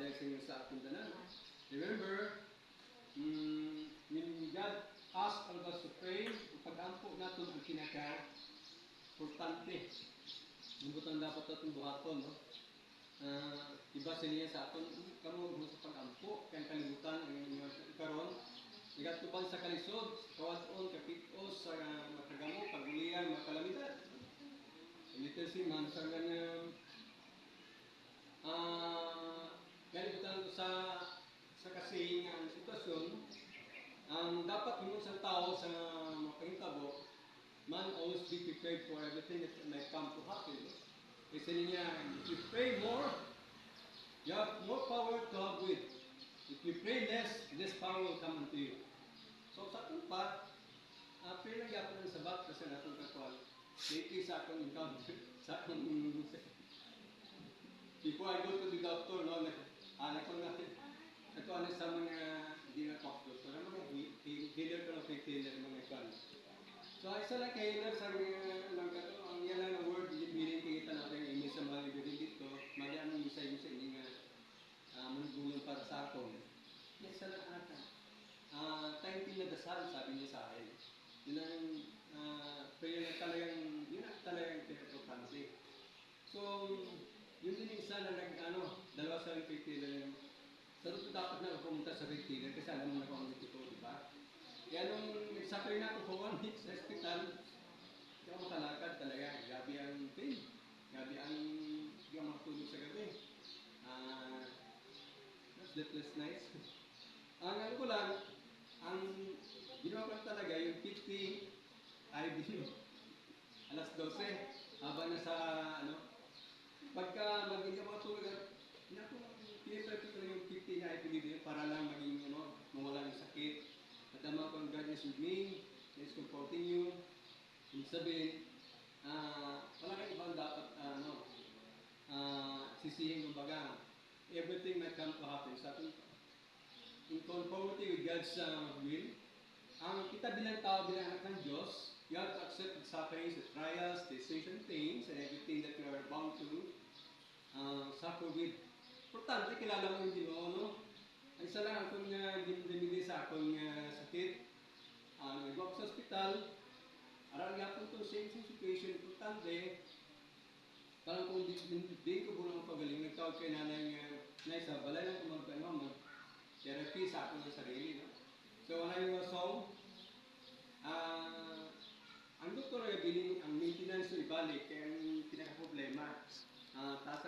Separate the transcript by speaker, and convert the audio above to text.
Speaker 1: dahil sa inyo sa ating tanan. Remember, when God asked all of us to pray, pag-ampo natin ang pinaka-importante. Ang dapat natin buhaton, no? Iba sa niya sa aton, kamo mo sa pag-ampo, kaya kalibutan ang inyong karon. Igatupang sa kalisod, kawaton, kapitos, sa makagamo, pagulian, makalamidad. Ito si man sa ganyan, kalibutan sa kasing sitwasyon, ang dapat mo sa tao sa mapahitabo, man always be prepared for everything that might come to happen. Kasi niya, if you pray more, you have more power to have with. If you pray less, less power will come unto you. So sa atong part, pray lang yapon ng sabat kasi natong kakuan. Lately sa akong encounter, sa akong before I go to the doctor, no, anak ko natin, ito ano sa mga hindi na doctor, so naman healer ko na healer mga ikan. So isa lang kay healer sa mga lang kato, ang yan lang ang word, meaning kita natin yung isa mga ibigin dito, mali anong misay mo sa inyo nga manggulong para sa akong. Isa lang ata. Time pinadasal, sabi niya sa akin. Yun ang prayer na talagang, yun ang talagang pinag-importante. So, yun din isa na dalawa sa retailer. Pero dapat na pumunta sa retailer kasi alam mo na kung ano ito, di ba? Kaya nung nag-suffer na ako for 1 week sa hospital, hindi ako makalakad talaga. Gabi ang pain. Gabi ang hindi ako makatulog sa gabi. Sleepless nights. Ang ano ko lang, ang ginawa ko talaga yung 50 IB alas 12 habang nasa pagka maging ka matulog at pinipray ko yung 50 na IB para lang maging mawala yung sakit. Nadama ko ang God is with me, is comforting you. Ibig sabihin, wala kang ibang dapat sisihin kumbaga. Everything might come to happen sa atin. In conformity with God's will, ang kita bilang tao, bilang anak ng Diyos, you have to accept the sufferings, the trials, the decision things, and everything that you are bound to suffer with. Importante, kilala mo yung Ginoo, no? Ang isa lang akong binibigay sa akong sakit. Nag-walk sa hospital, aral nga po itong same situation. Importante, parang kung di ko po lang pagaling, nagtawag kay nanay sa balay lang kumagkano, therapy sa ako ng sarili. No? So, when I was home, ang doktor ay biling ang maintenance o ibalik, kaya ang pinaka-problema, taas